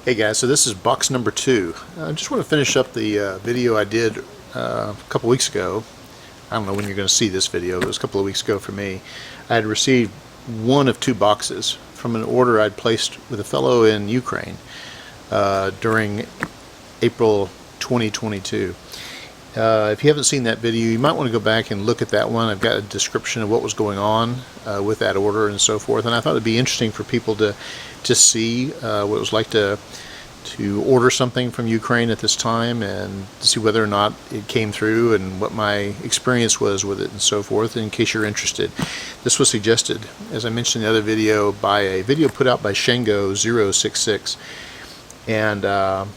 Hey guys, so this is box number 2. I just want to finish up the video I did a couple weeks ago. I don't know when you're going to see this video, but it was a couple of weeks ago for me. I had received one of 2 boxes from an order I'd placed with a fellow in Ukraine during April 2022. If you haven't seen that video, you might want to go back and look at that one. I've got a description of what was going on with that order and so forth, and I thought it'd be interesting for people to see what it was like to order something from Ukraine at this time, and to see whether or not it came through and what my experience was with it and so forth, in case you're interested. This was suggested, as I mentioned in the other video, by a video put out by Shango 066, and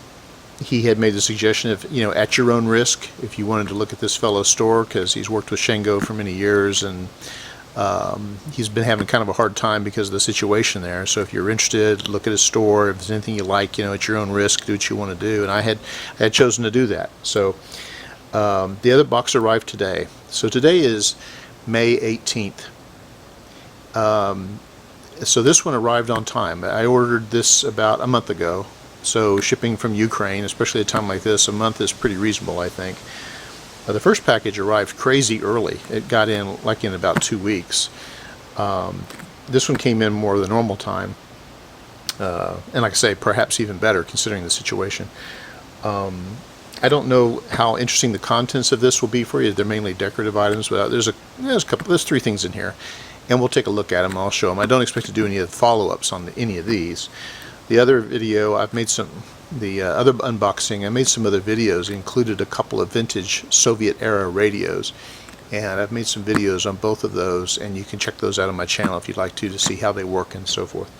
he had made the suggestion of, at your own risk, if you wanted to look at this fellow's store, because he's worked with Shango for many years, and he's been having kind of a hard time because of the situation there. So if you're interested, look at his store. If there's anything you like, at your own risk, do what you want to do. And I had chosen to do that. So the other box arrived today. So today is May 18th. So this one arrived on time. I ordered this about a month ago. So shipping from Ukraine, especially at a time like this, a month is pretty reasonable, I think. The first package arrived crazy early. It got in like in about 2 weeks. This one came in more than normal time. And like I say, perhaps even better considering the situation. I don't know how interesting the contents of this will be for you. They're mainly decorative items, but there's 3 things in here. And we'll take a look at them. I'll show them. I don't expect to do any of the follow-ups on any of these. The other video, I've made other unboxing, I made some other videos, included a couple of vintage Soviet-era radios. And I've made some videos on both of those, and you can check those out on my channel if you'd like to see how they work and so forth.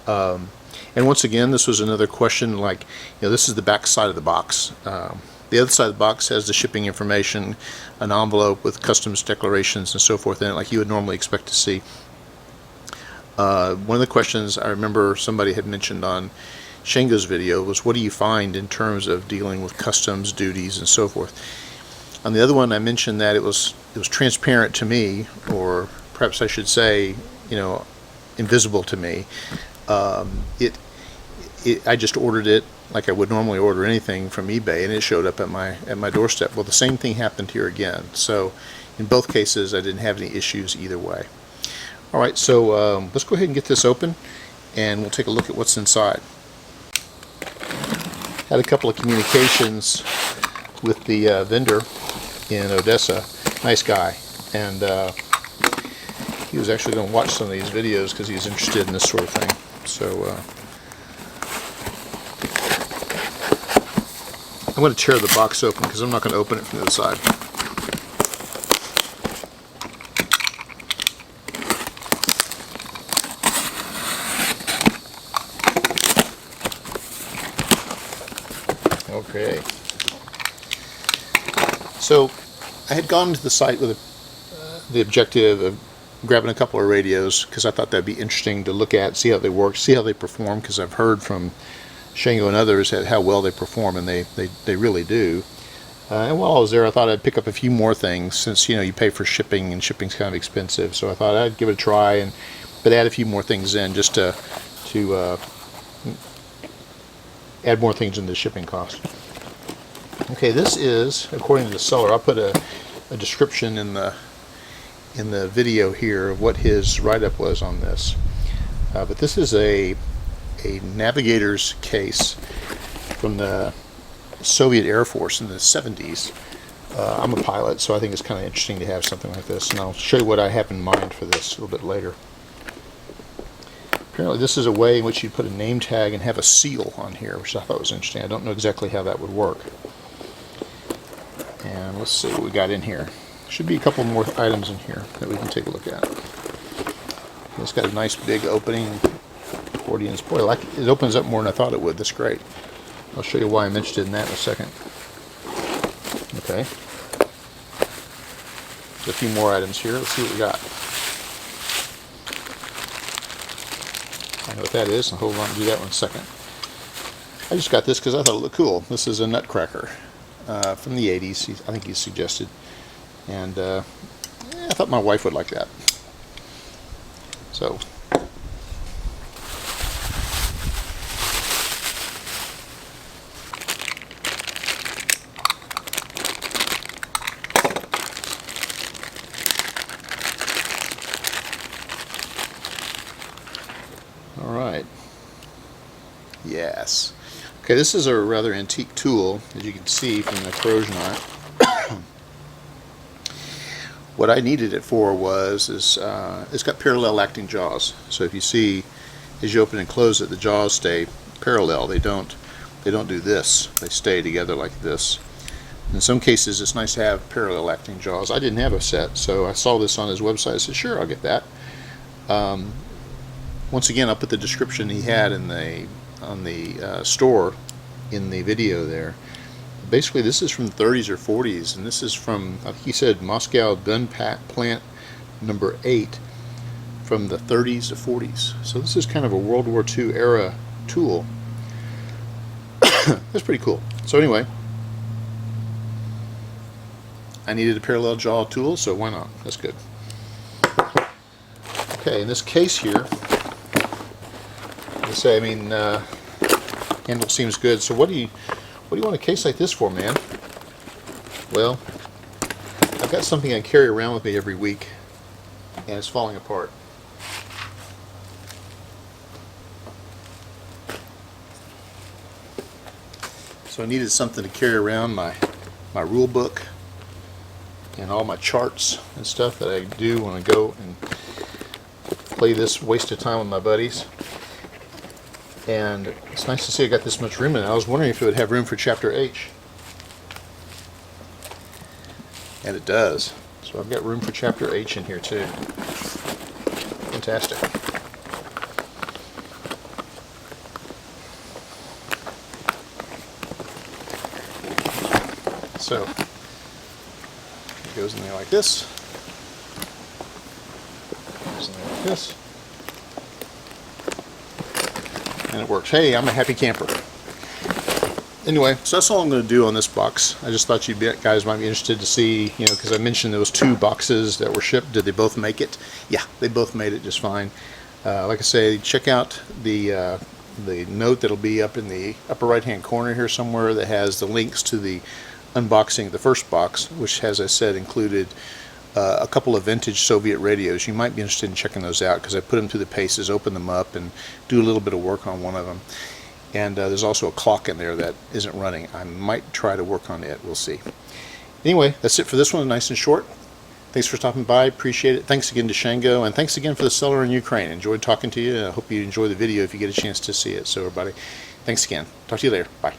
And once again, this was another question, like, this is the back side of the box. The other side of the box has the shipping information, an envelope with customs declarations and so forth in it, like you would normally expect to see. One of the questions I remember somebody had mentioned on Shango's video was, what do you find in terms of dealing with customs duties and so forth? On the other one, I mentioned that it was transparent to me, or perhaps I should say, invisible to me. I just ordered it like I would normally order anything from eBay, and it showed up at my doorstep. Well, the same thing happened here again. So in both cases, I didn't have any issues either way. All right, so let's go ahead and get this open, and we'll take a look at what's inside. Had a couple of communications with the vendor in Odessa. Nice guy, and he was actually going to watch some of these videos because he's interested in this sort of thing. So I'm going to tear the box open because I'm not going to open it from the other side. Okay. So I had gone to the site with the objective of grabbing a couple of radios because I thought that'd be interesting to look at, see how they work, see how they perform, because I've heard from Shango and others how well they perform, and they really do. And while I was there, I thought I'd pick up a few more things, since you pay for shipping, and shipping's kind of expensive. So I thought I'd give it a try, but add a few more things in just to add more things in the shipping cost. Okay, this is, according to the seller, I'll put a description in the video here of what his write-up was on this. But this is a navigator's case from the Soviet Air Force in the 70s. I'm a pilot, so I think it's kind of interesting to have something like this, and I'll show you what I have in mind for this a little bit later. Apparently this is a way in which you put a name tag and have a seal on here, which I thought was interesting. I don't know exactly how that would work. And let's see what we got in here. Should be a couple more items in here that we can take a look at. It's got a nice big opening accordion. Boy, it opens up more than I thought it would. That's great. I'll show you why I'm interested in that in a second. Okay. There's a few more items here. Let's see what we got. I know what that is, and hold on to do that one second. I just got this because I thought it looked cool. This is a nutcracker from the 80s, I think he suggested. And I thought my wife would like that. So Alright. Yes. Okay, this is a rather antique tool, as you can see from the corrosion on it. What I needed it for is it's got parallel acting jaws. So if you see, as you open and close it, the jaws stay parallel. They don't do this. They stay together like this. In some cases, it's nice to have parallel acting jaws. I didn't have a set, so I saw this on his website. I said, sure, I'll get that. Once again, I'll put the description he had in on the store in the video there. Basically, this is from the 30s or 40s, and this is from, he said, Moscow gun plant number 8 from the 30s to 40s. So this is kind of a World War II era tool. That's pretty cool. So anyway, I needed a parallel jaw tool, so why not? That's good. Okay, in this case here, handle seems good. So what do you want a case like this for, man? Well, I've got something I carry around with me every week, and it's falling apart. So I needed something to carry around, my rule book and all my charts and stuff that I do when I go and play this waste of time with my buddies. And it's nice to see I got this much room in it. I was wondering if it would have room for chapter H. And it does. So I've got room for chapter H in here too. Fantastic. So it goes in there like this. Goes in there like this. And it works. Hey, I'm a happy camper. Anyway, so that's all I'm going to do on this box. I just thought you guys might be interested to see, because I mentioned those 2 boxes that were shipped. Did they both make it? Yeah, they both made it just fine. Like I say, check out the note that'll be up in the upper right-hand corner here somewhere that has the links to the unboxing of the first box, which, as I said, included a couple of vintage Soviet radios. You might be interested in checking those out because I put them through the paces, open them up, and do a little bit of work on one of them. And there's also a clock in there that isn't running. I might try to work on it. We'll see. Anyway, that's it for this one. Nice and short. Thanks for stopping by. Appreciate it. Thanks again to Shango, and thanks again for the seller in Ukraine. Enjoyed talking to you. I hope you enjoy the video if you get a chance to see it. So everybody, thanks again. Talk to you later. Bye.